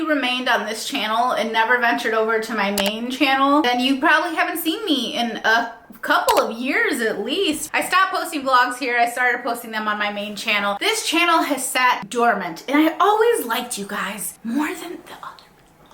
you remained on this channel and never ventured over to my main channel, then you probably haven't seen me in a couple of years at least. I stopped posting vlogs here. I started posting them on my main channel. This channel has sat dormant, and I always liked you guys more than the other.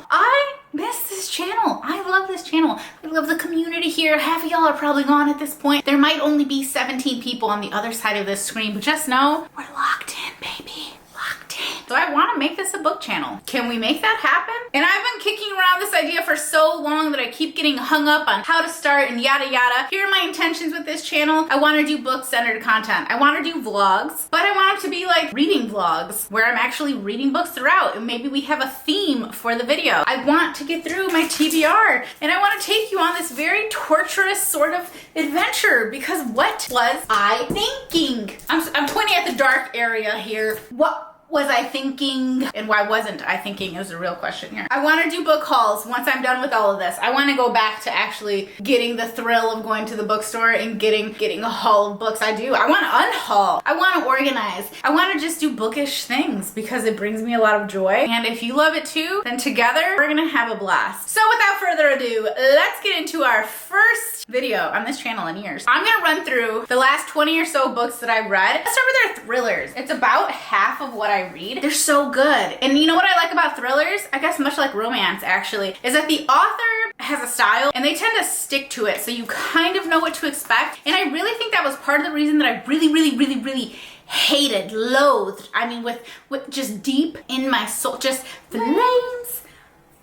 I miss this channel. I love this channel. I love the community here. Half of y'all are probably gone at this point. There might only be 17 people on the other side of this screen, but just know we're locked in, baby. Locked in. So I want to make this a book channel. Can we make that happen? And I've been kicking around this idea for so long that I keep getting hung up on how to start and yada yada. Here are my intentions with this channel. I want to do book-centered content. I want to do vlogs, but I want them to be like reading vlogs where I'm actually reading books throughout, and maybe we have a theme for the video. I want to get through my TBR, and I want to take you on this very torturous sort of adventure, because what was I thinking? I'm pointing at the dark area here. What was I thinking, and why wasn't I thinking is the real question here. I want to do book hauls once I'm done with all of this. I want to go back to actually getting the thrill of going to the bookstore and getting a haul of books. I want to unhaul. I want to organize. I want to just do bookish things because it brings me a lot of joy. And if you love it too, then together we're gonna have a blast. So without further ado, let's get into our first video on this channel in years. I'm gonna run through the last 20 or so books that I've read. Let's start with our thrillers. It's about half of what I read. They're so good. And you know what I like about thrillers? I guess much like romance actually, is that the author has a style and they tend to stick to it, so you kind of know what to expect. And I really think that was part of the reason that I really hated, loathed, I mean with just deep in my soul, just flames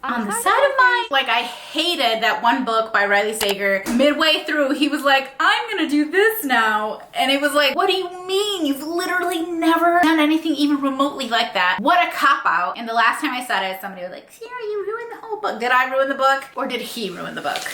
on the side of my, like, I hated that one book by Riley Sager. Midway through, he was like, I'm gonna do this now. And it was like, what do you mean? You've literally never done anything even remotely like that. What a cop-out. And the last time I said it, somebody was like, Sarah, you ruined the whole book. Did I ruin the book? Or did he ruin the book?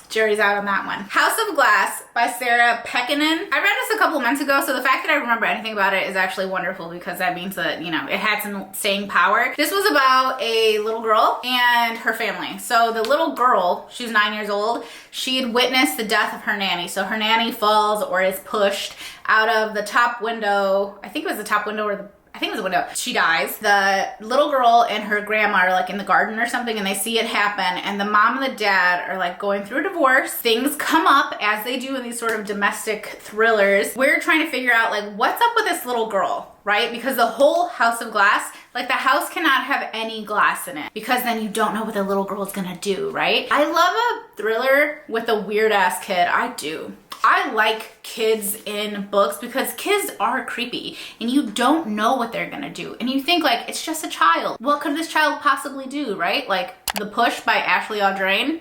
Jury's out on that one. House of Glass by Sarah Pekkanen. I read this a couple months ago, so the fact that I remember anything about it is actually wonderful, because that means that, you know, it had some staying power. This was about a little girl and her family. So the little girl, she's 9 years old, she had witnessed the death of her nanny. So her nanny falls or is pushed out of the top window. I think it was the top window or I think it was a window. She dies. The little girl and her grandma are like in the garden or something, and they see it happen, and the mom and the dad are like going through a divorce. Things come up, as they do in these sort of domestic thrillers. We're trying to figure out like what's up with this little girl, right? Because the whole House of Glass, like the house cannot have any glass in it, because then you don't know what the little girl is gonna do, right? I love a thriller with a weird ass kid. I do. I like kids in books because kids are creepy and you don't know what they're gonna do. And you think like, it's just a child. What could this child possibly do, right? Like The Push by Ashley Audrain.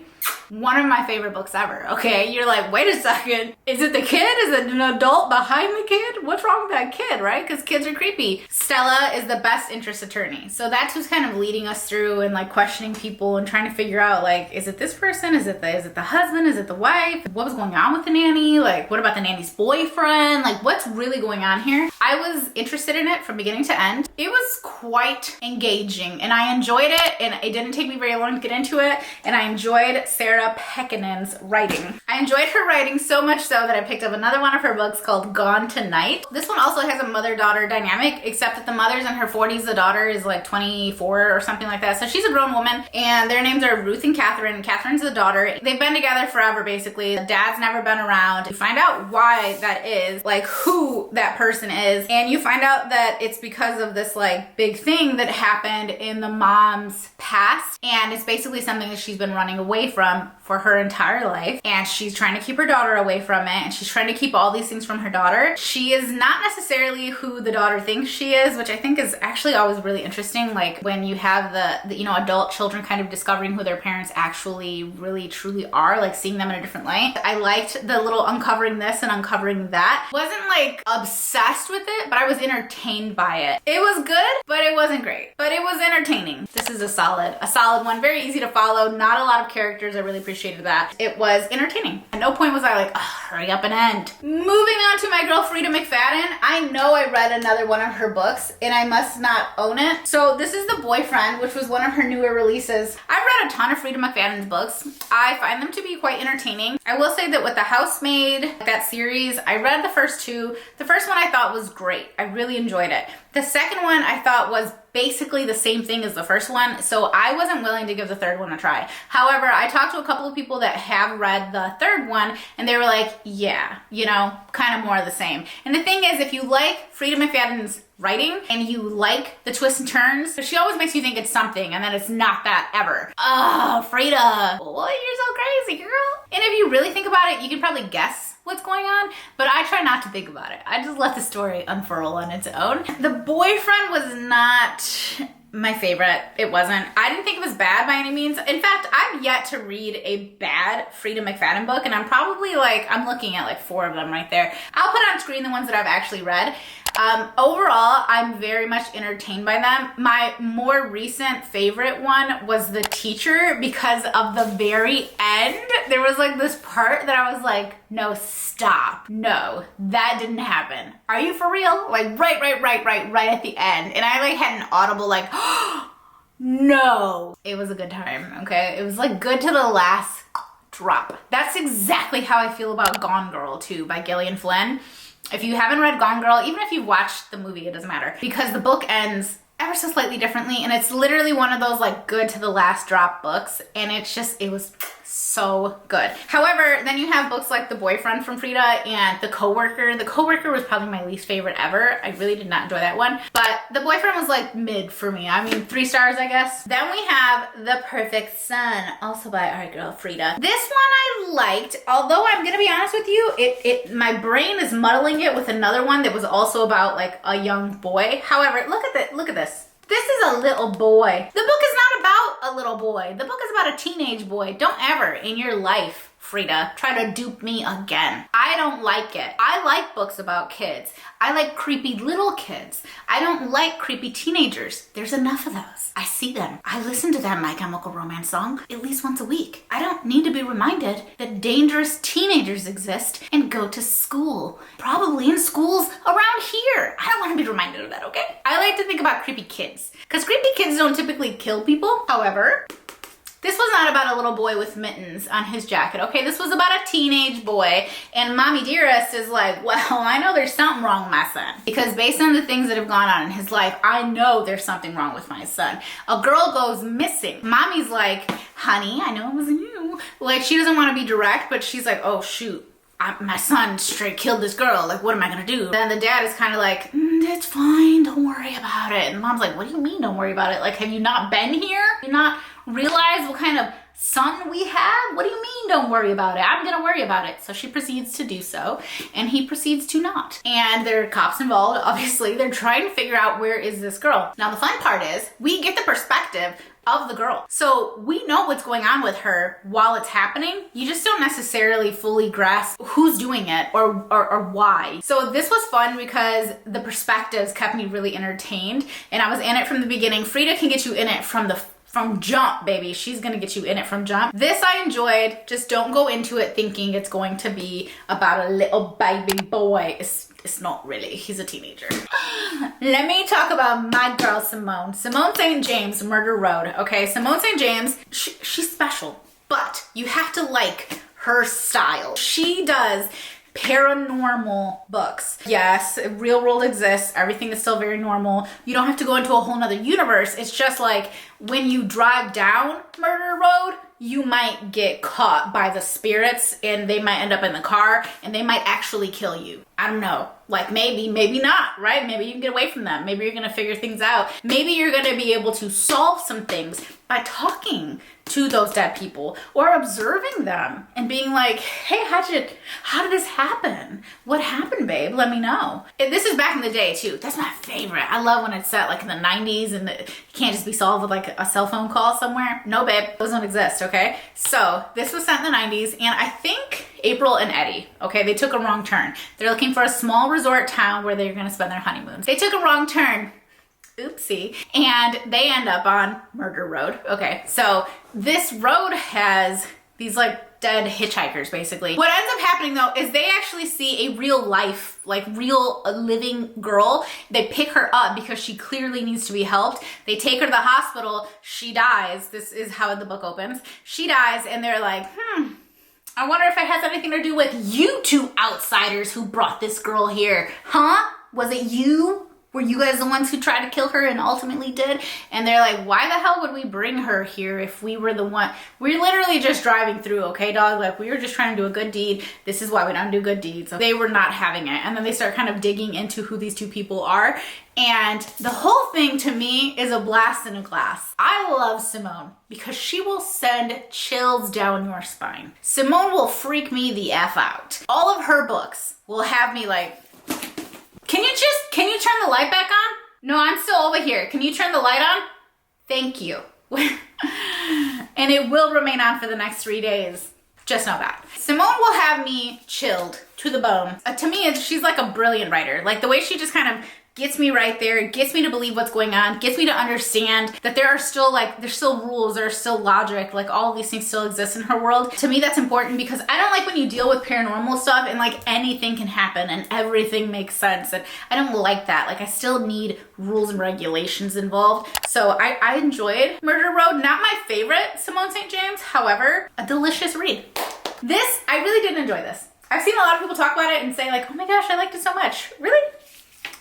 One of my favorite books ever. Okay, you're like, wait a second. Is it the kid? Is it an adult behind the kid? What's wrong with that kid, right? Because kids are creepy. Stella is the best interest attorney. So that's who's kind of leading us through and like questioning people and trying to figure out like, is it this person? Is it the husband? Is it the wife? What was going on with the nanny? Like, what about the nanny's boyfriend? Like, what's really going on here? I was interested in it from beginning to end. It was quite engaging and I enjoyed it, and it didn't take me very long to get into it, and I enjoyed Sarah Pekkanen's writing. I enjoyed her writing so much so that I picked up another one of her books called Gone Tonight. This one also has a mother-daughter dynamic, except that the mother's in her 40s, the daughter is like 24 or something like that. So she's a grown woman, and their names are Ruth and Catherine. Catherine's the daughter. They've been together forever, basically. The dad's never been around. You find out why that is, like who that person is, and you find out that it's because of this like big thing that happened in the mom's past, and it's basically something that she's been running away from for her entire life, and she's trying to keep her daughter away from it, and she's trying to keep all these things from her daughter. She is not necessarily who the daughter thinks she is, which I think is actually always really interesting, like when you have the you know, adult children kind of discovering who their parents actually really truly are, like seeing them in a different light. I liked the little uncovering this and uncovering that. Wasn't like obsessed with it, but I was entertained by it. It was good, but it wasn't great, but it was entertaining. This is a solid one, very easy to follow, not a lot of characters. I really appreciated that. It was entertaining. At no point was I like, oh, hurry up and end. Moving on to my girl Frida McFadden. I know I read another one of her books and I must not own it. So this is The Boyfriend, which was one of her newer releases. I've read a ton of Frida McFadden's books. I find them to be quite entertaining. I will say that with The Housemaid, that series, I read the first two. The first one I thought was great. I really enjoyed it. The second one I thought was basically the same thing as the first one, so I wasn't willing to give the third one a try. However, I talked to a couple of people that have read the third one, and they were like, yeah, you know, kind of more of the same. And the thing is, if you like Frida McFadden's writing and you like the twists and turns, she always makes you think it's something, and then it's not that ever. Oh, Frida, what? You're so crazy, girl. And if you really think about it, you can probably guess what's going on, but I try not to think about it. I just let the story unfurl on its own. The boyfriend was not my favorite. It wasn't. I didn't think it was bad by any means. In fact, I've yet to read a bad Frida McFadden book, and I'm probably like, I'm looking at like 4 of them right there. I'll put on screen the ones that I've actually read. Overall, I'm very much entertained by them. My more recent favorite one was The Teacher, because of the very end. There was like this part that I was like, no, stop. No, that didn't happen. Are you for real? Like right at the end. And I like had an audible like, no. It was a good time, okay? It was like good to the last drop. That's exactly how I feel about Gone Girl too, by Gillian Flynn. If you haven't read Gone Girl, even if you've watched the movie, it doesn't matter, because the book ends ever so slightly differently, and it's literally one of those like good to the last drop books, and it's just, it was so good. However, then you have books like The Boyfriend from Frida and The Coworker. The Coworker was probably my least favorite ever. I really did not enjoy that one, but The Boyfriend was like mid for me. I mean, 3 stars, I guess. Then we have The Perfect Son, also by our girl Frida. This one I liked, although I'm gonna be honest with you, my brain is muddling it with another one that was also about like a young boy. However, look at this. This is a little boy. The book is not about a little boy. The book is about a teenage boy. Don't ever in your life, Frida, try to dupe me again. I don't like it. I like books about kids. I like creepy little kids. I don't like creepy teenagers. There's enough of those. I see them. I listen to that My Chemical Romance song at least once a week. I don't need to be reminded that dangerous teenagers exist and go to school. Probably in schools around here. I don't want to be reminded of that, okay? I like to think about creepy kids, because creepy kids don't typically kill people. However, this was not about a little boy with mittens on his jacket, okay? This was about a teenage boy, and Mommy Dearest is like, well, I know there's something wrong with my son, because based on the things that have gone on in his life, I know there's something wrong with my son. A girl goes missing. Mommy's like, honey, I know it was you. Like, she doesn't want to be direct, but she's like, oh, shoot. My son straight killed this girl. Like, what am I gonna do? Then the dad is kind of like, it's fine, don't worry about it. And Mom's like, what do you mean don't worry about it? Like, have you not been here? You not realize what kind of son we have? What do you mean don't worry about it? I'm gonna worry about it. So she proceeds to do so, and he proceeds to not. And there are cops involved, obviously. They're trying to figure out where is this girl. Now the fun part is, we get the perspective of the girl. So we know what's going on with her while it's happening. You just don't necessarily fully grasp who's doing it or why. So this was fun because the perspectives kept me really entertained, and I was in it from the beginning. Frida can get you in it from jump, baby. She's gonna get you in it from jump. This I enjoyed. Just don't go into it thinking it's going to be about a little baby boy. It's not really. He's a teenager. Let me talk about my girl, Simone. Simone St. James, Murder Road. Okay, Simone St. James, she's special, but you have to like her style. She does paranormal books. Yes, real world exists. Everything is still very normal. You don't have to go into a whole nother universe. It's just like when you drive down Murder Road, you might get caught by the spirits and they might end up in the car and they might actually kill you. I don't know. Like maybe not, right? Maybe you can get away from them. Maybe you're gonna figure things out. Maybe you're gonna be able to solve some things by talking to those dead people or observing them and being like, hey, how did this happen? What happened, babe? Let me know. This is back in the day too. That's my favorite. I love when it's set like in the 90s and it can't just be solved with like a cell phone call somewhere. No, babe, those don't exist, okay? So this was set in the 90s, and I think April and Eddie, okay, they took a wrong turn. They're looking for a small resort town where they're gonna spend their honeymoons. They took a wrong turn. Oopsie. And they end up on Murder Road. Okay, so this road has these like dead hitchhikers basically. What ends up happening though is they actually see a real life, like real living girl. They pick her up because she clearly needs to be helped. They take her to the hospital. She dies. This is how the book opens. She dies, and they're like, I wonder if it has anything to do with you two outsiders who brought this girl here. Huh? Was it you? Were you guys the ones who tried to kill her and ultimately did? And they're like, why the hell would we bring her here if we were the one? We're literally just driving through, okay, dog? Like, we were just trying to do a good deed. This is why we don't do good deeds. So they were not having it. And then they start kind of digging into who these two people are. And the whole thing to me is a blast in a glass. I love Simone because she will send chills down your spine. Simone will freak me the F out. All of her books will have me like, can you turn the light back on? No, I'm still over here. Can you turn the light on? Thank you. And it will remain on for the next 3 days. Just know that. Simone will have me chilled to the bone. To me, she's like a brilliant writer. Like the way she just kind of gets me right there, gets me to believe what's going on, gets me to understand that there are still there's still rules, there's still logic, like all of these things still exist in her world. To me, that's important because I don't like when you deal with paranormal stuff and like anything can happen and everything makes sense. And I don't like that. Like I still need rules and regulations involved. So I enjoyed Murder Road. Not my favorite Simone St. James, however, a delicious read. I really did enjoy this. I've seen a lot of people talk about it and say like, oh my gosh, I liked it so much. Really?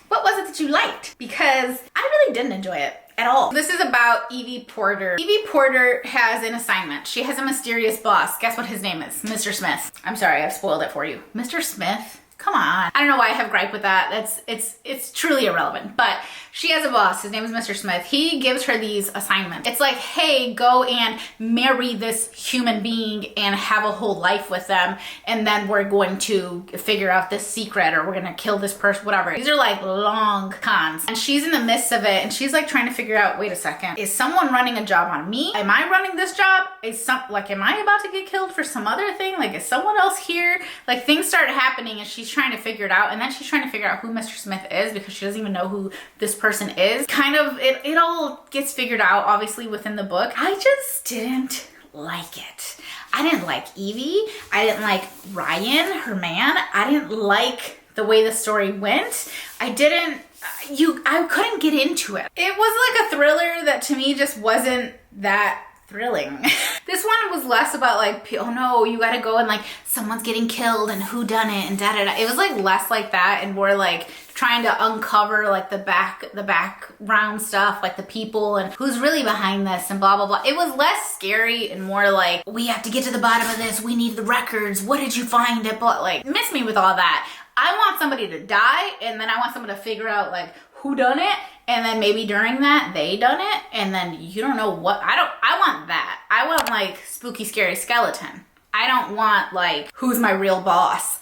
What was it that you liked? Because I really didn't enjoy it at all. This is about Evie Porter. Evie Porter has an assignment. She has a mysterious boss. Guess what his name is? Mr. Smith. I'm sorry, I've spoiled it for you. Mr. Smith? Come on. I don't know why I have gripe with that. It's truly irrelevant. But she has a boss. His name is Mr. Smith. He gives her these assignments. It's like, hey, go and marry this human being and have a whole life with them. And then we're going to figure out this secret or we're going to kill this person, whatever. These are like long cons. And she's in the midst of it and she's like trying to figure out, wait a second, is someone running a job on me? Am I running this job? Am I about to get killed for some other thing? Like, is someone else here? Like things start happening and she's trying to figure it out. And then she's trying to figure out who Mr. Smith is because she doesn't even know who this person is. Kind of, it all gets figured out obviously within the book. I just didn't like it. I didn't like Evie. I didn't like Ryan, her man. I didn't like the way the story went. I couldn't get into it. It was like a thriller that to me just wasn't that thrilling. This one was less about like, oh no, you gotta go and like someone's getting killed and who done it and da da da. It was like less like that and more like trying to uncover like the background stuff, like the people and who's really behind this and blah blah blah. It was less scary and more like, we have to get to the bottom of this, we need the records, what did you find it? But like, miss me with all that. I want somebody to die and then I want someone to figure out like who done it, and then maybe during that they done it, and then you don't know what. I want that. I want like spooky scary skeleton. I don't want like who's my real boss.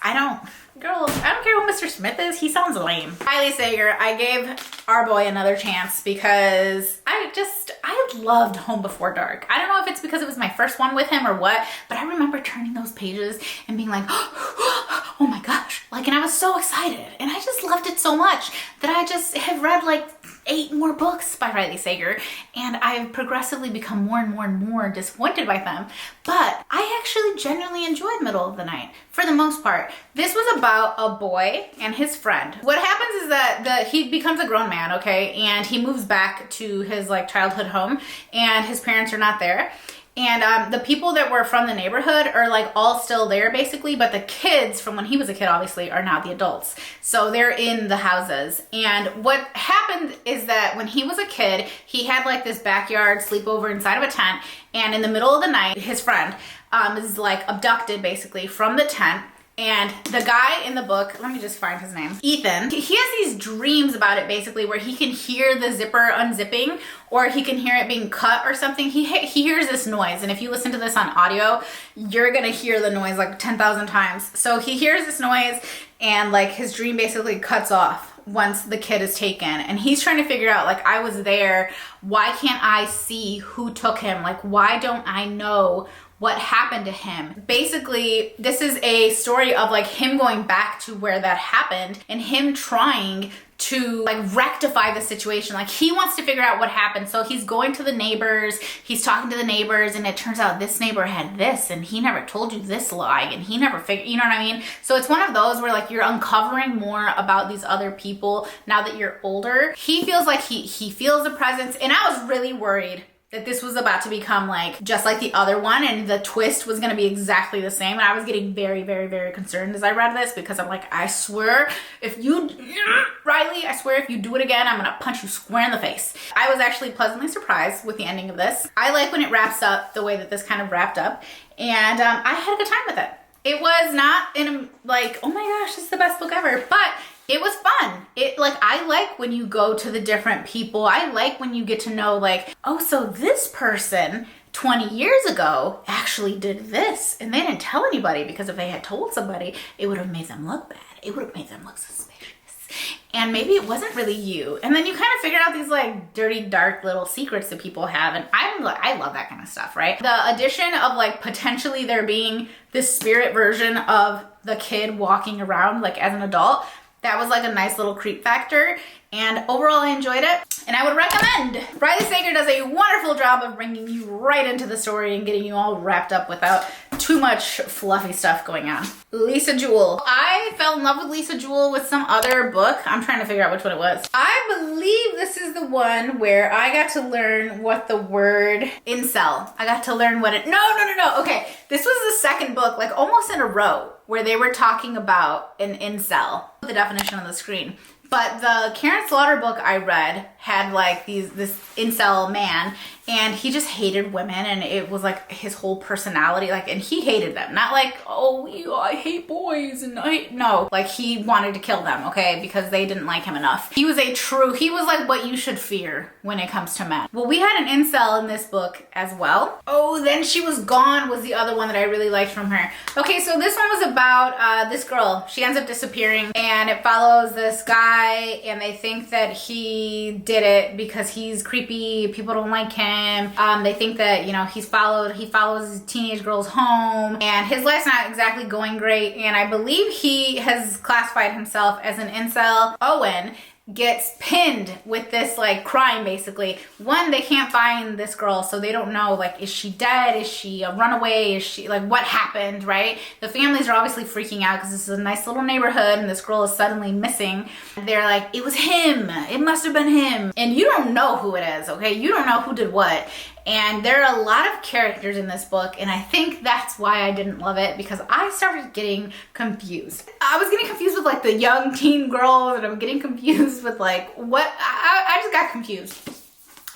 Girls, I don't care who Mr. Smith is. He sounds lame. Riley Sager, I gave our boy another chance because I loved Home Before Dark. I don't know if it's because it was my first one with him or what, but I remember turning those pages and being like, oh my gosh. Like, and I was so excited and I just loved it so much that I just have read like 8 more books by Riley Sager and I've progressively become more and more and more disappointed by them. But I actually genuinely enjoyed Middle of the Night for the most part. This was about a boy and his friend. What happens is that he becomes a grown man, okay, and he moves back to his like childhood home and his parents are not there. And the people that were from the neighborhood are like all still there basically, but the kids from when he was a kid obviously are now the adults. So they're in the houses. And what happened is that when he was a kid, he had like this backyard sleepover inside of a tent. And in the middle of the night, his friend is like abducted basically from the tent. And the guy in the book, let me just find his name, Ethan, he has these dreams about it basically where he can hear the zipper unzipping or he can hear it being cut or something. He hears this noise, and if you listen to this on audio, you're gonna hear the noise like 10,000 times. So he hears this noise and like his dream basically cuts off once the kid is taken, and he's trying to figure out like, I was there, why can't I see who took him? Like, why don't I know what happened to him? Basically, this is a story of like him going back to where that happened and him trying to like rectify the situation. Like he wants to figure out what happened. So he's going to the neighbors, he's talking to the neighbors, and it turns out this neighbor had this and he never told you this lie and he never figured, you know what I mean? So it's one of those where like you're uncovering more about these other people now that you're older. He feels like he feels a presence, and I was really worried that this was about to become like just like the other one, and the twist was going to be exactly the same. And I was getting very, very, very concerned as I read this, because I'm like, I swear if you, Riley, I swear if you do it again, I'm going to punch you square in the face. I was actually pleasantly surprised with the ending of this. I like when it wraps up the way that this kind of wrapped up, and I had a good time with it. It was not in a, like, oh my gosh, this is the best book ever, but it was fun. I like when you go to the different people. I like when you get to know, like, oh, so this person 20 years ago actually did this, and they didn't tell anybody, because if they had told somebody, it would have made them look bad. It would have made them look suspicious. And maybe it wasn't really you. And then you kind of figure out these like dirty, dark little secrets that people have. And I love that kind of stuff, right? The addition of like potentially there being this spirit version of the kid walking around like as an adult, that was like a nice little creep factor. And overall, I enjoyed it, and I would recommend. Riley Sager does a wonderful job of bringing you right into the story and getting you all wrapped up without too much fluffy stuff going on. Lisa Jewell. I fell in love with Lisa Jewell with some other book. I'm trying to figure out which one it was. I believe this is the one where I got to learn what the word incel. I got to learn what it, no. Okay, this was the second book, like almost in a row, where they were talking about an incel. The definition on the screen. But the Karen Slaughter book I read had like this incel man, and he just hated women, and it was like his whole personality, like, and he hated them. Not like, oh, I hate boys, and no, like he wanted to kill them, okay, because they didn't like him enough. He was like what you should fear when it comes to men. Well, we had an incel in this book as well. Oh, Then She Was Gone was the other one that I really liked from her. Okay, so this one was about this girl. She ends up disappearing, and it follows this guy, and they think that he did it because he's creepy, people don't like him. They think that, you know, he follows teenage girls home, and his life's not exactly going great, and I believe he has classified himself as an incel. Owen gets pinned with this like crime, basically. One, they can't find this girl, so they don't know, like, is she dead? Is she a runaway? Is she, like, what happened, right? The families are obviously freaking out because this is a nice little neighborhood and this girl is suddenly missing. They're like, it was him. It must have been him. And you don't know who it is, okay? You don't know who did what. And there are a lot of characters in this book, and I think that's why I didn't love it, because I started getting confused. I was getting confused with like the young teen girls, and I'm getting confused with like what, I just got confused.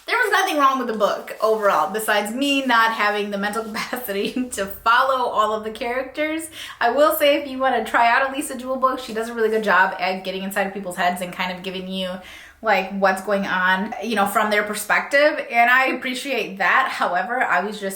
There was nothing wrong with the book overall, besides me not having the mental capacity to follow all of the characters. I will say, if you want to try out a Lisa Jewell book, she does a really good job at getting inside people's heads and kind of giving you like what's going on, you know, from their perspective, and I appreciate that. However,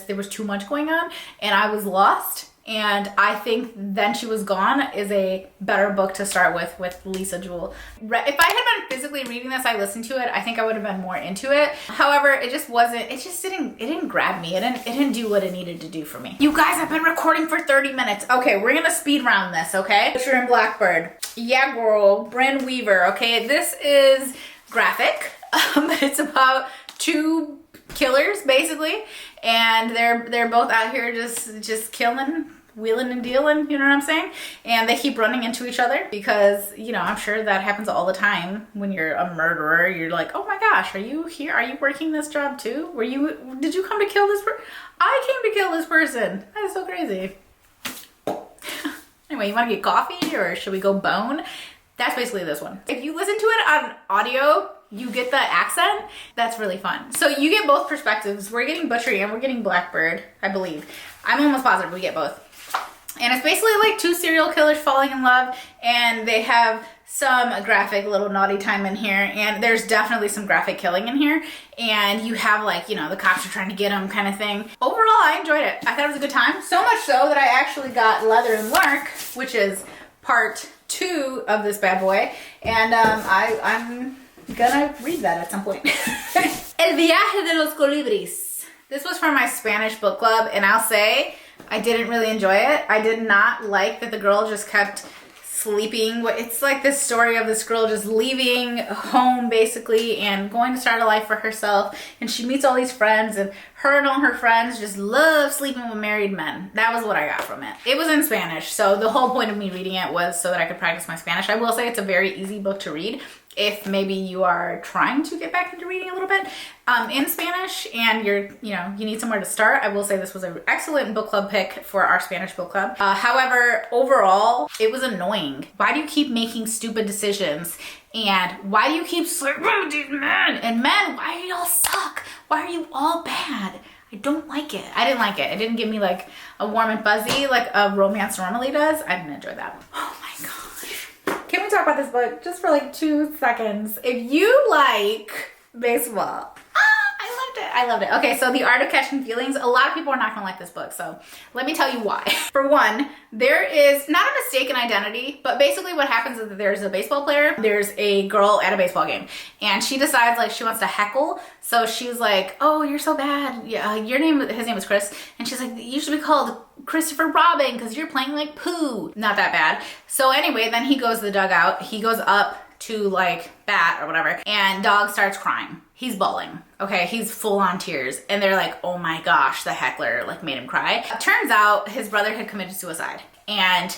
there was too much going on, and I was lost. And I think Then She Was Gone is a better book to start with Lisa Jewell. If I had been physically reading this, I listened to it, I think I would have been more into it. However, it didn't grab me. It didn't do what it needed to do for me. You guys, I've been recording for 30 minutes. Okay, we're gonna speed round this, okay? You're in Blackbird. Yeah, girl, Bryn Weaver, okay? This is graphic. It's about two killers, basically, and they're both out here just killing, wheeling and dealing, you know what I'm saying? And they keep running into each other because, you know, I'm sure that happens all the time when you're a murderer. You're like, oh my gosh, are you here? Are you working this job too? Did you come to kill this person? I came to kill this person. That is so crazy. Anyway, you want to get coffee, or should we go bone? That's basically this one. If you listen to it on audio, you get the accent. That's really fun. So you get both perspectives. We're getting Butchery and we're getting Blackbird, I believe. I'm almost positive we get both. And it's basically like two serial killers falling in love, and they have some graphic little naughty time in here, and there's definitely some graphic killing in here, and you have like, you know, the cops are trying to get them kind of thing. Overall, I enjoyed it. I thought it was a good time. So much so that I actually got Leather and Lark, which is part 2 of this bad boy, and I'm gonna read that at some point. El Viaje de los Colibríes. This was for my Spanish book club, and I'll say I didn't really enjoy it. I did not like that the girl just kept sleeping. It's like this story of this girl just leaving home basically and going to start a life for herself, and she meets all these friends, and her and all her friends just love sleeping with married men. That was what I got from it. It was in Spanish, so the whole point of me reading it was so that I could practice my Spanish. I will say it's a very easy book to read. if maybe you are trying to get back into reading a little bit in Spanish and you need somewhere to start, I will say this was an excellent book club pick for our Spanish book club. However, overall, it was annoying. Why do you keep making stupid decisions? And why do you keep sleeping with these men? And men, why do y'all suck? Why are you all bad? I don't like it. I didn't like it. It didn't give me like a warm and fuzzy like a romance normally does. I didn't enjoy that. Oh my gosh. Can we talk about this book just for like 2 seconds? If you like baseball, I loved it. Okay, so The Art of Catching Feelings. A lot of people are not gonna like this book, so let me tell you why. For one, there is not a mistaken identity, but basically what happens is that there's a baseball player, there's a girl at a baseball game, and she decides like she wants to heckle. So she's like, oh, you're so bad. Yeah, his name is Chris. And she's like, you should be called Christopher Robin because you're playing like poo. Not that bad. So anyway, then he goes to the dugout. He goes up to like bat or whatever, and dog starts crying. He's bawling. Okay, he's full on tears. And they're like, oh my gosh, the heckler like made him cry. Turns out his brother had committed suicide, and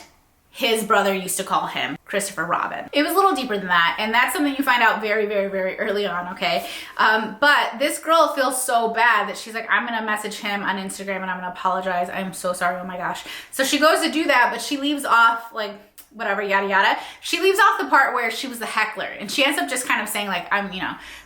his brother used to call him Christopher Robin. It was a little deeper than that, and that's something you find out very, very, very early on, okay? But this girl feels so bad that she's like, I'm gonna message him on Instagram and I'm gonna apologize. I'm so sorry, oh my gosh. So she goes to do that, but she leaves off like, whatever, yada yada. She leaves off the part where she was the heckler, and she ends up just kind of saying like,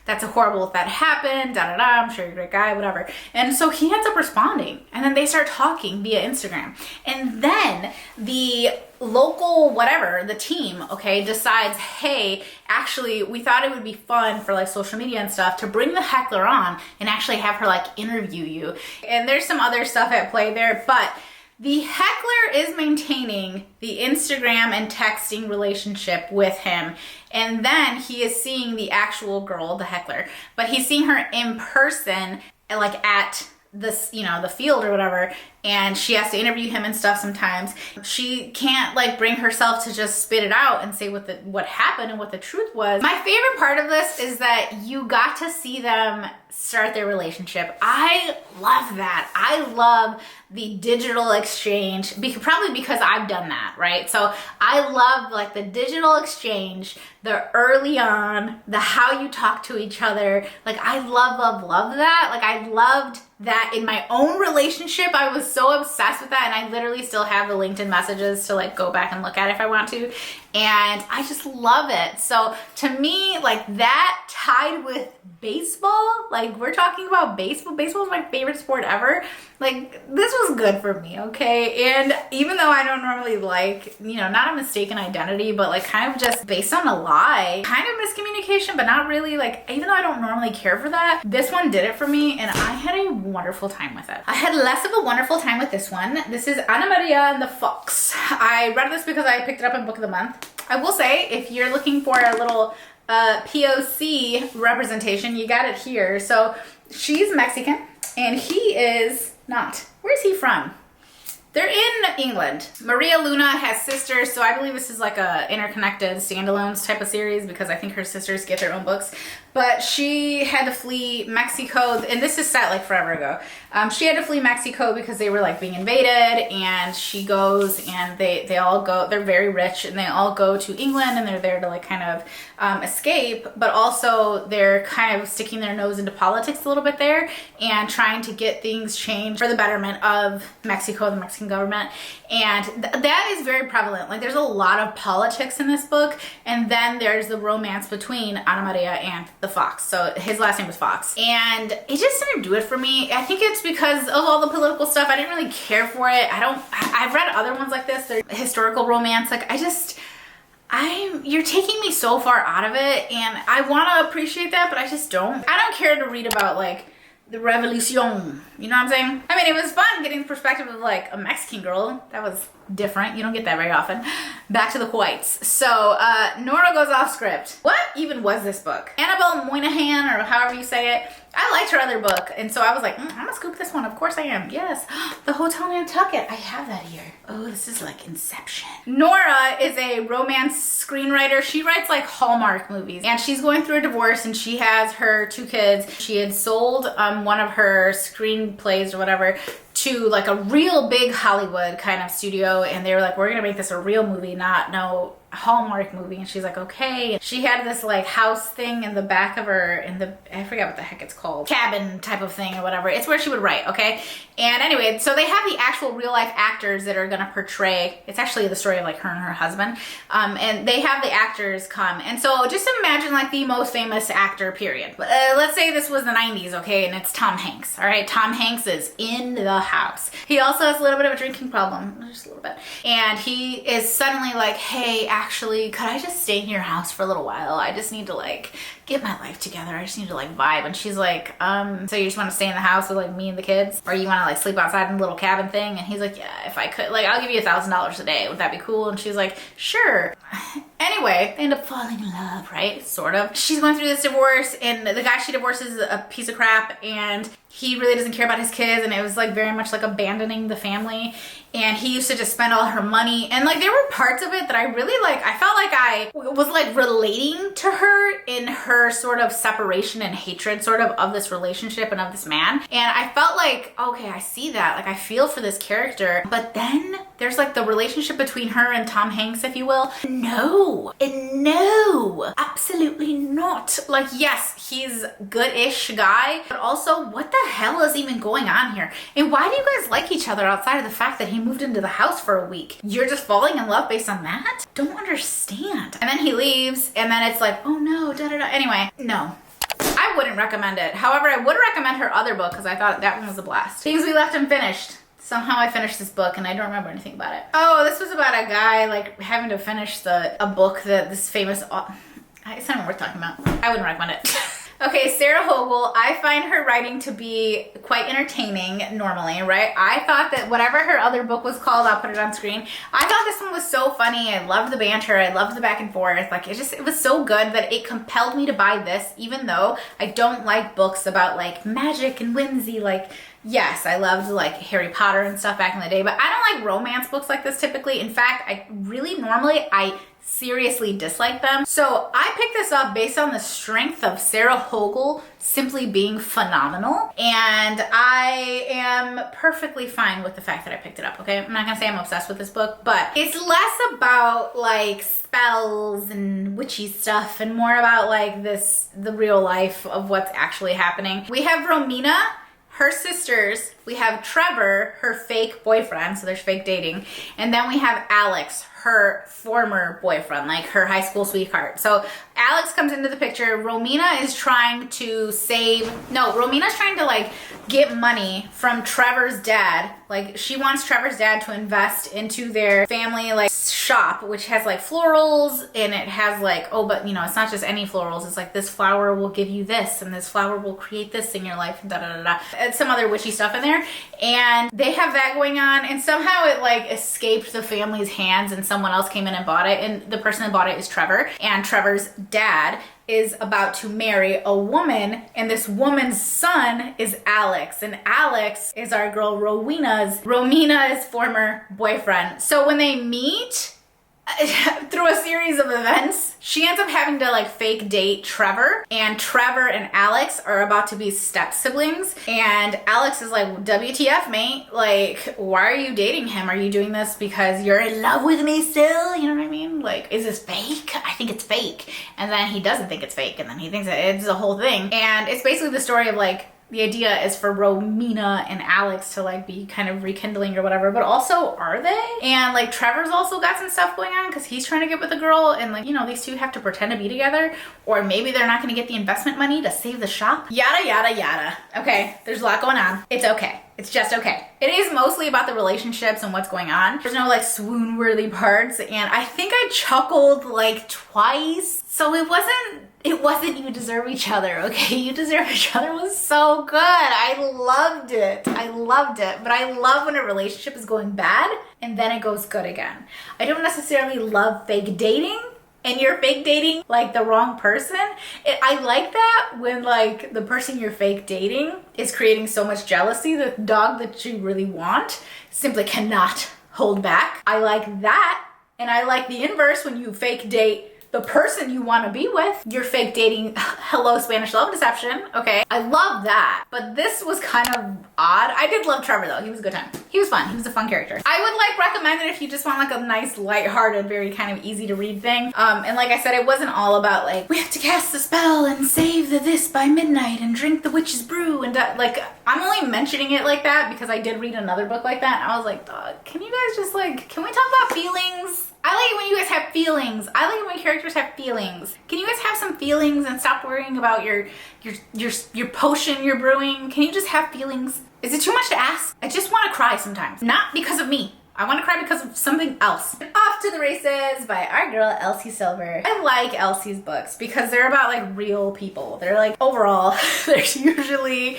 that's a horrible if that happened, da da da, I'm sure you're a great guy, whatever. And so he ends up responding, and then they start talking via Instagram. And then the local whatever, the team, okay, decides, hey, actually we thought it would be fun for like social media and stuff to bring the heckler on and actually have her like interview you. And there's some other stuff at play there, but the heckler is maintaining the Instagram and texting relationship with him. And then he is seeing the actual girl, the heckler, but he's seeing her in person, like at this, the field or whatever. And she has to interview him and stuff sometimes. She can't like bring herself to just spit it out and say what happened and what the truth was. My favorite part of this is that you got to see them start their relationship. I love that. I love the digital exchange, probably because I've done that, right? So I love like the digital exchange, the early on, the how you talk to each other. Like I love that. Like I loved that in my own relationship. I was so obsessed with that, and I literally still have the LinkedIn messages to like go back and look at if I want to, and I just love it. So to me, like that tied with baseball, like we're talking about baseball is my favorite sport ever. Like this was good for me, okay? And even though I don't normally like, not a mistaken identity, but like kind of just based on a lie, kind of miscommunication, but not really, like, even though I don't normally care for that, this one did it for me, and I had a wonderful time with it. I had less of a wonderful time with this one. This is Ana Maria and the Fox. I read this because I picked it up in Book of the Month. I will say, if you're looking for a little POC representation, you got it here. So she's Mexican and he is not. Where's he from? They're in England. Maria Luna has sisters, so I believe this is like a interconnected standalones type of series because I think her sisters get their own books. But she had to flee Mexico, and this is set like forever ago. She had to flee Mexico because they were like being invaded, and she goes and they all go, they're very rich, and they all go to England, and they're there to like kind of escape, but also they're kind of sticking their nose into politics a little bit there and trying to get things changed for the betterment of Mexico, the Mexican government. And that is very prevalent. Like there's a lot of politics in this book, and then there's the romance between Ana Maria and the Fox. So his last name was Fox, and it just didn't do it for me. I think it's because of all the political stuff. I didn't really care for it. I've read other ones like this. They're historical romance. Like you're taking me so far out of it, and I want to appreciate that, but I just don't. I don't care to read about like the revolution, you know what I'm saying? I mean, it was fun getting the perspective of like a Mexican girl. That was different. You don't get that very often. Back to the whites. So Nora goes off script. What even was this book? Annabelle Moynihan, or however you say it. I liked her other book, and so I was like, I'm gonna scoop this one. Of course I am. Yes. The Hotel Nantucket. I have that here. Oh, this is like Inception. Nora is a romance screenwriter. She writes like Hallmark movies, and she's going through a divorce, and she has her 2 kids. She had sold one of her screenplays or whatever to like a real big Hollywood kind of studio, and they were like, we're gonna make this a real movie, not no Hallmark movie. And she's like, okay. She had this like house thing in the back of her, I forget what the heck it's called, cabin type of thing or whatever. It's where she would write, okay? And anyway, so they have the actual real life actors that are gonna portray, it's actually the story of like her and her husband. And they have the actors come. And so just imagine like the most famous actor, period. Let's say this was the 90s, okay? And it's Tom Hanks, all right? Tom Hanks is in the house. He also has a little bit of a drinking problem, just a little bit. And he is suddenly like, hey, actually, could I just stay in your house for a little while? I just need to like get my life together. I just need to like vibe. And she's like, so you just want to stay in the house with like me and the kids? Or you want to like sleep outside in a little cabin thing? And he's like, yeah, if I could, like, I'll give you $1,000 a day. Would that be cool? And she's like, sure. Anyway, they end up falling in love, right? Sort of. She's going through this divorce, and the guy she divorces is a piece of crap, and he really doesn't care about his kids, and it was like very much like abandoning the family. And he used to just spend all her money, and like there were parts of it that I really like. I felt like I was like relating to her in her sort of separation and hatred sort of this relationship and of this man. And I felt like, okay, I see that. Like I feel for this character. But then there's like the relationship between her and Tom Hanks, if you will. No, absolutely not. Like, yes, he's good-ish guy, but also what the hell is even going on here? And why do you guys like each other outside of the fact that he moved into the house for a week? You're just falling in love based on that? Don't understand. And then he leaves, and then it's like, oh no, da-da-da. Anyway, no. I wouldn't recommend it. However, I would recommend her other book because I thought that one was a blast. Things We Left Unfinished. Somehow I finished this book and I don't remember anything about it. Oh, this was about a guy like having to finish a book that this famous, it's not even worth talking about. I wouldn't recommend it. Okay, Sarah Vogel, I find her writing to be quite entertaining normally, right? I thought that whatever her other book was called, I'll put it on screen. I thought this one was so funny. I loved the banter. I loved the back and forth. Like it was so good that it compelled me to buy this, even though I don't like books about like magic and whimsy. Like, yes, I loved like Harry Potter and stuff back in the day, but I don't like romance books like this typically. In fact, I seriously dislike them. So I picked this up based on the strength of Sarah Vogel simply being phenomenal. And I am perfectly fine with the fact that I picked it up, okay? I'm not gonna say I'm obsessed with this book, but it's less about like spells and witchy stuff and more about like the real life of what's actually happening. We have Romina, her sisters, we have Trevor, her fake boyfriend, so there's fake dating, and then we have Alex, her former boyfriend, like her high school sweetheart. So Alex comes into the picture. Romina's trying to like get money from Trevor's dad. Like she wants Trevor's dad to invest into their family like shop, which has like florals, and it has like, oh, but you know, it's not just any florals. It's like this flower will give you this, and this flower will create this in your life, and da da da da. And some other witchy stuff in there. And they have that going on, and somehow it like escaped the family's hands, and someone else came in and bought it, and the person that bought it is Trevor, and Trevor's dad is about to marry a woman, and this woman's son is Alex, and Alex is our girl Romina's former boyfriend. So when they meet through a series of events, she ends up having to like fake date Trevor, and Trevor and Alex are about to be step siblings, and Alex is like, WTF, mate? Like, why are you dating him? Are you doing this because you're in love with me still? You know what I mean? Like, is this fake? I think it's fake. And then he doesn't think it's fake, and then he thinks it's a whole thing. And it's basically the story of like, the idea is for Romina and Alex to like be kind of rekindling or whatever, but also are they? And like Trevor's also got some stuff going on because he's trying to get with a girl, and like, you know, these two have to pretend to be together, or maybe they're not going to get the investment money to save the shop. Yada, yada, yada. Okay, there's a lot going on. It's okay. It's just okay. It is mostly about the relationships and what's going on. There's no like swoon-worthy parts, and I think I chuckled like twice. So it wasn't You Deserve Each Other, okay? You Deserve Each Other was so good. I loved it. But I love when a relationship is going bad and then it goes good again. I don't necessarily love fake dating, and you're fake dating like the wrong person. I like that when like the person you're fake dating is creating so much jealousy, the dog that you really want simply cannot hold back. I like that. And I like the inverse when you fake date the person you want to be with. You're fake dating, hello Spanish love deception, okay? I love that, but this was kind of odd. I did love Trevor though, he was a good time. He was fun, he was a fun character. I would like recommend it if you just want like a nice, lighthearted, very kind of easy to read thing. And like I said, it wasn't all about like, we have to cast the spell and save the this by midnight and drink the witch's brew and like, I'm only mentioning it like that because I did read another book like that and I was like, can you guys just like, can we talk about feelings? I like it when you guys have feelings. I like it when characters have feelings. Can you guys have some feelings and stop worrying about your potion you're brewing? Can you just have feelings? Is it too much to ask? I just want to cry sometimes. Not because of me. I want to cry because of something else. Off to the Races by our girl Elsie Silver. I like Elsie's books because they're about like real people. They're like overall, there's usually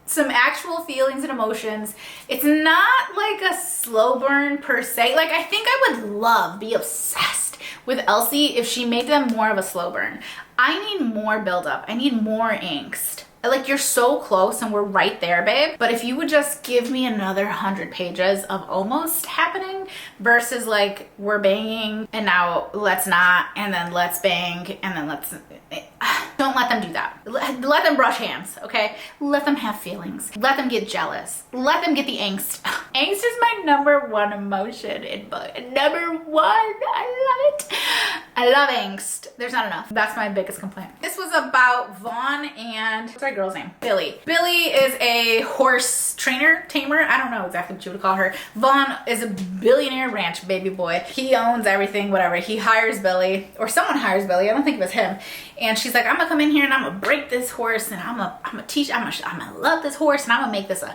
some actual feelings and emotions. It's not like a slow burn per se. Like I think I would be obsessed with Elsie if she made them more of a slow burn. I need more buildup. I need more angst. Like you're so close and we're right there, babe. But if you would just give me another 100 pages of almost happening versus like we're banging and now let's not and then let's bang and then let's... Don't let them do that. Let them brush hands, okay? Let them have feelings. Let them get jealous. Let them get the angst. Angst is my #1 emotion in book. #1. I love it. I love angst. There's not enough. That's my biggest complaint. This was about Vaughn and, what's our girl's name? Billy. Billy is a horse trainer, tamer. I don't know exactly what you would call her. Vaughn is a billionaire ranch baby boy. He owns everything, whatever. He hires Billy, or someone hires Billy. I don't think it was him. And she's like, I'm gonna come in here and I'm gonna break this horse and I'm gonna teach, I'm gonna love this horse and I'm gonna make this a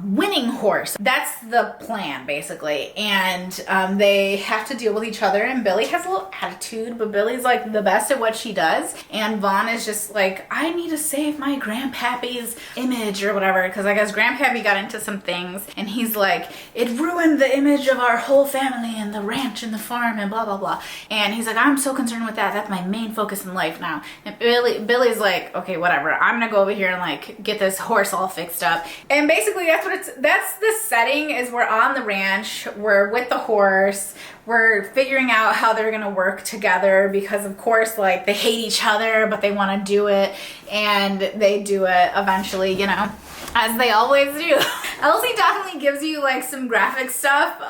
winning horse. That's the plan basically. And they have to deal with each other and Billy has a little attitude, but Billy's like the best at what she does. And Vaughn is just like, I need to save my grandpappy's image or whatever, because I guess grandpappy got into some things and he's like, it ruined the image of our whole family and the ranch and the farm and blah blah blah. And he's like, I'm so concerned with that. That's my main focus in life now. And Billy's like, okay, whatever. I'm gonna go over here and like get this horse all fixed up. And basically that's the setting, is we're on the ranch, we're with the horse, we're figuring out how they're gonna work together because of course like they hate each other but they want to do it and they do it eventually, you know, as they always do. Elsie definitely gives you like some graphic stuff.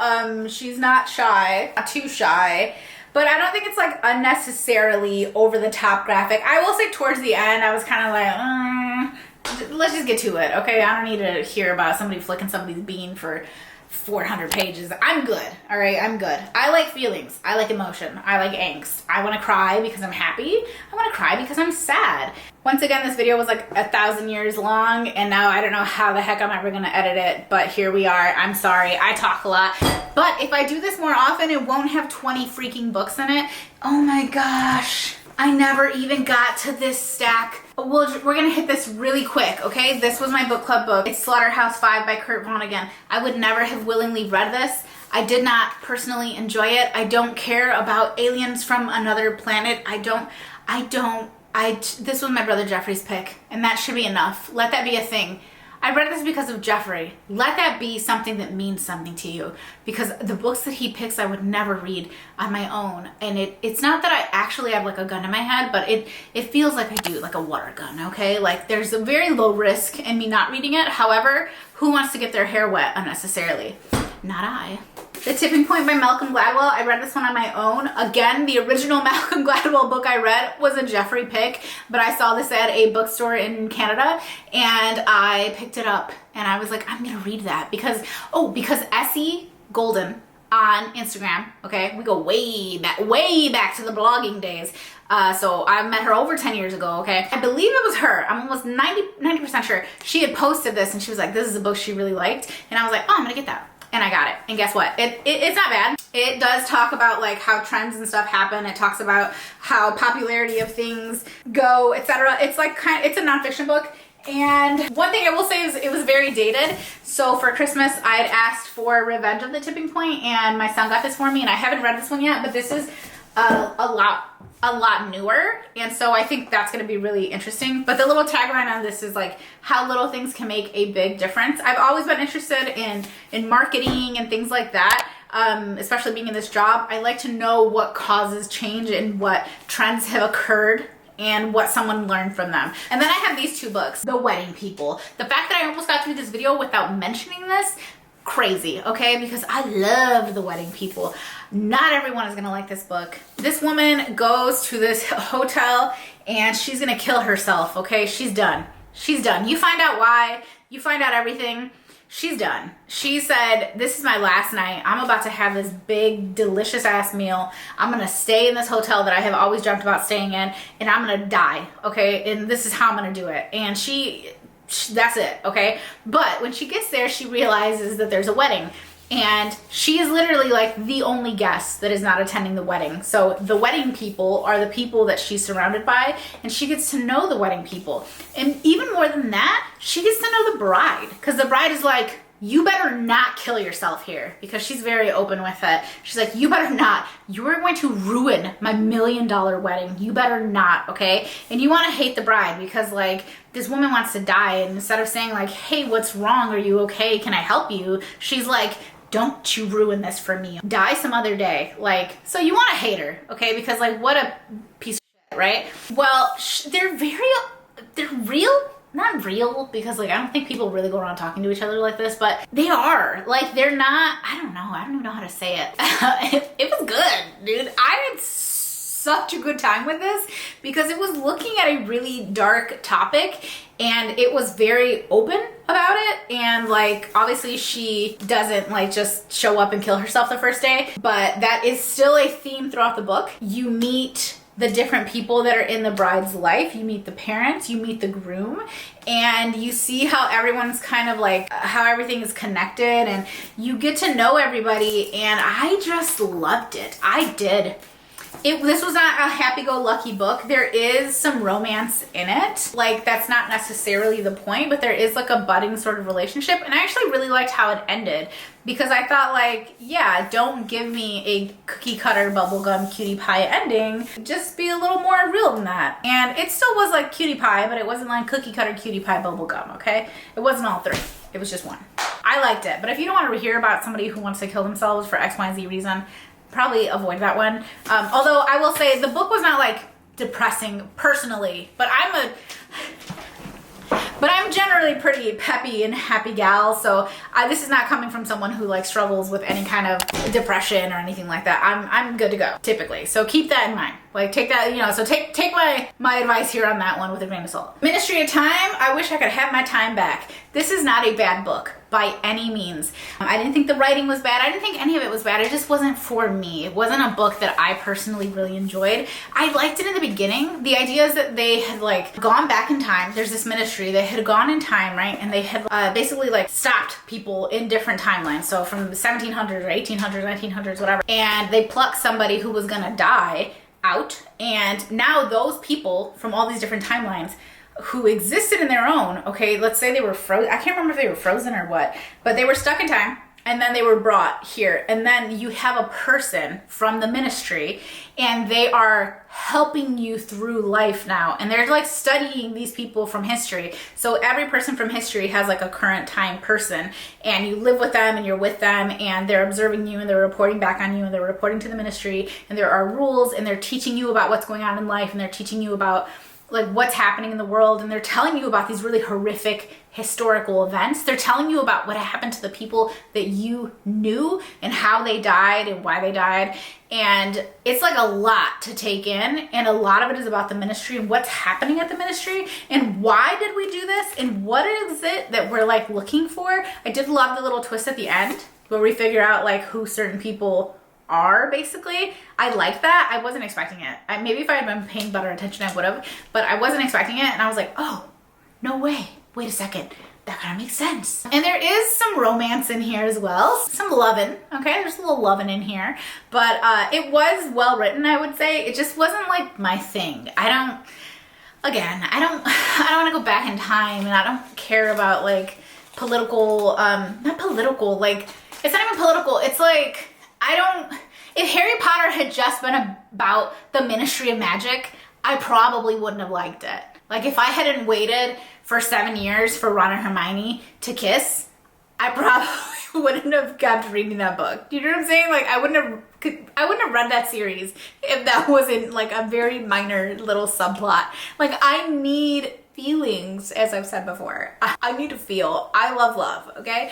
She's not shy, not too shy. But I don't think it's like unnecessarily over the top graphic. I will say towards the end, I was kind of like, let's just get to it, okay? I don't need to hear about somebody flicking somebody's bean for 400 pages. I'm good, all right? I'm good. I like feelings. I like emotion. I like angst. I want to cry because I'm happy. I want to cry because I'm sad. Once again, this video was like 1,000 years long, and now I don't know how the heck I'm ever going to edit it, but here we are. I'm sorry. I talk a lot. But if I do this more often, it won't have 20 freaking books in it. Oh my gosh. I never even got to this stack. We're gonna hit this really quick, okay? This was my book club book. It's Slaughterhouse 5 by Kurt Vonnegut. I would never have willingly read this. I did not personally enjoy it. I don't care about aliens from another planet. This was my brother Jeffrey's pick, and that should be enough. Let that be a thing. I read this because of Jeffrey. Let that be something that means something to you, because the books that he picks I would never read on my own. And it's not that I actually have like a gun in my head, but it feels like I do, like a water gun, okay? Like there's a very low risk in me not reading it. However, who wants to get their hair wet unnecessarily? Not I. The Tipping Point by Malcolm Gladwell. I read this one on my own. Again, the original Malcolm Gladwell book I read was a Jeffrey pick, but I saw this at a bookstore in Canada and I picked it up and I was like, I'm gonna read that because Essie Golden on Instagram, okay, we go way back to the blogging days. So I met her over 10 years ago, okay? I believe it was her. I'm almost 90% sure. She had posted this and she was like, this is a book she really liked. And I was like, oh, I'm gonna get that. And I got it. And guess what? It's not bad. It does talk about like how trends and stuff happen. It talks about how popularity of things go, etc. It's like it's a nonfiction book. And one thing I will say is it was very dated. So for Christmas, I had asked for Revenge of the Tipping Point, and my son got this for me, and I haven't read this one yet, but this is a lot newer, and so I think that's going to be really interesting. But the little tagline on this is like how little things can make a big difference. I've always been interested in marketing and things like that. especially being in this job, I like to know what causes change and what trends have occurred and what someone learned from them. And then I have these two books, The Wedding People. The fact that I almost got through this video without mentioning this, crazy, okay? Because I loved The Wedding People. Not everyone is gonna like this book. This woman goes to this hotel and she's gonna kill herself, okay? She's done. She's done. You find out why, you find out everything. She's done. She said, this is my last night. I'm about to have this big, delicious ass meal. I'm gonna stay in this hotel that I have always dreamt about staying in, and I'm gonna die, okay? And this is how I'm gonna do it. And that's it, okay? But when she gets there, she realizes that there's a wedding. And she is literally like the only guest that is not attending the wedding. So the wedding people are the people that she's surrounded by, and she gets to know the wedding people. And even more than that, she gets to know the bride, because the bride is like, you better not kill yourself here, because she's very open with it. She's like, you better not. You are going to ruin my $1 million wedding. You better not, okay? And you want to hate the bride because like this woman wants to die, and instead of saying like, hey, what's wrong? Are you okay? Can I help you? She's like, don't you ruin this for me. Die some other day. Like, so you want to hate her, okay? Because like, what a piece of shit, right? Well, they're real. Not real, because like, I don't think people really go around talking to each other like this, but they are. Like, they're not, I don't even know how to say it. It was good, dude. I had such a good time with this because it was looking at a really dark topic, and it was very open about it. And like, obviously she doesn't like just show up and kill herself the first day, but that is still a theme throughout the book. You meet the different people that are in the bride's life. You meet the parents, you meet the groom, and you see how everyone's kind of like, how everything is connected, and you get to know everybody. And I just loved it. I did. This was not a happy-go-lucky book. There is some romance in it. Like, that's not necessarily the point, but there is like a budding sort of relationship. And I actually really liked how it ended, because I thought like, yeah, don't give me a cookie cutter bubblegum cutie pie ending. Just be a little more real than that. And it still was like cutie pie, but it wasn't like cookie cutter cutie pie bubblegum, okay? It wasn't all three. It was just one. I liked it. But if you don't want to hear about somebody who wants to kill themselves for X, Y, and Z reason, probably avoid that one. Although I will say the book was not like depressing personally, but I'm generally pretty peppy and happy gal, so this is not coming from someone who like struggles with any kind of depression or anything like that. I'm good to go typically, so keep that in mind. Like, take that, you know, so take my advice here on that one with a grain of salt. Ministry of Time, I wish I could have my time back. This is not a bad book by any means. I didn't think the writing was bad. I didn't think any of it was bad. It just wasn't for me. It wasn't a book that I personally really enjoyed. I liked it in the beginning. The idea is that they had like gone back in time. There's this ministry. They had gone in time, right? And they had basically like stopped people in different timelines. So from the 1700s or 1800s, 1900s, whatever. And they plucked somebody who was gonna die out. And now those people from all these different timelines who existed in their own, okay, let's say they were frozen. I can't remember if they were frozen or what, but they were stuck in time, and then they were brought here. And then you have a person from the ministry, and they are helping you through life now. And they're like studying these people from history. So every person from history has like a current time person, and you live with them and you're with them, and they're observing you and they're reporting back on you and they're reporting to the ministry, and there are rules, and they're teaching you about what's going on in life, and they're teaching you about like what's happening in the world, and they're telling you about these really horrific historical events. They're telling you about what happened to the people that you knew and how they died and why they died. And it's like a lot to take in, and a lot of it is about the ministry and what's happening at the ministry and why did we do this and what is it that we're like looking for. I did love the little twist at the end where we figure out like who certain people are, basically. I like that. I wasn't expecting it. Maybe if I had been paying better attention, I would have, but I wasn't expecting it, and I was like, oh, no way. Wait a second. That kind of makes sense. And there is some romance in here as well. Some lovin', okay? There's a little lovin' in here, but it was well written, I would say. It just wasn't like my thing. I don't want to go back in time, and I don't care about like political, not political, like, it's not even political. It's like, if Harry Potter had just been about the Ministry of Magic, I probably wouldn't have liked it. Like, if I hadn't waited for 7 years for Ron and Hermione to kiss, I probably wouldn't have kept reading that book. You know what I'm saying? Like I wouldn't have read that series if that wasn't like a very minor little subplot. Like I need feelings, as I've said before. I need to feel. I love love, okay?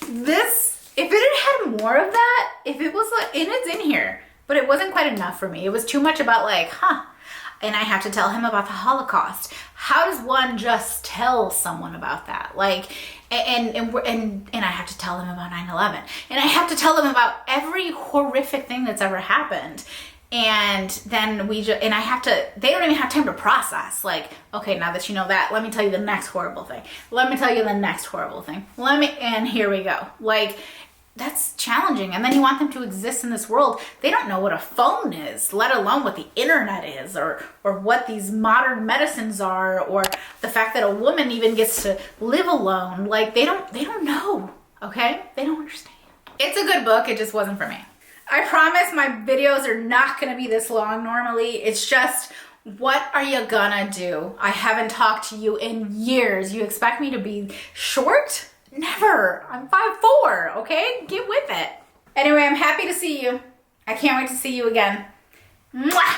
This, if it had more of that, if it was like, and it's in here, but it wasn't quite enough for me. It was too much about like, and I have to tell him about the Holocaust. How does one just tell someone about that? Like, and I have to tell them about 9/11, and I have to tell them about every horrific thing that's ever happened. And then and I have to, they don't even have time to process. Like, okay, now that you know that, let me tell you the next horrible thing. Let me tell you the next horrible thing. And here we go. Like, that's challenging. And then you want them to exist in this world. They don't know what a phone is, let alone what the internet is, or what these modern medicines are, or the fact that a woman even gets to live alone. Like, they don't know, okay? They don't understand. It's a good book. It just wasn't for me. I promise my videos are not gonna be this long normally. It's just, what are you gonna do? I haven't talked to you in years. You expect me to be short? Never. I'm 5'4", okay? Get with it. Anyway, I'm happy to see you. I can't wait to see you again. Mwah!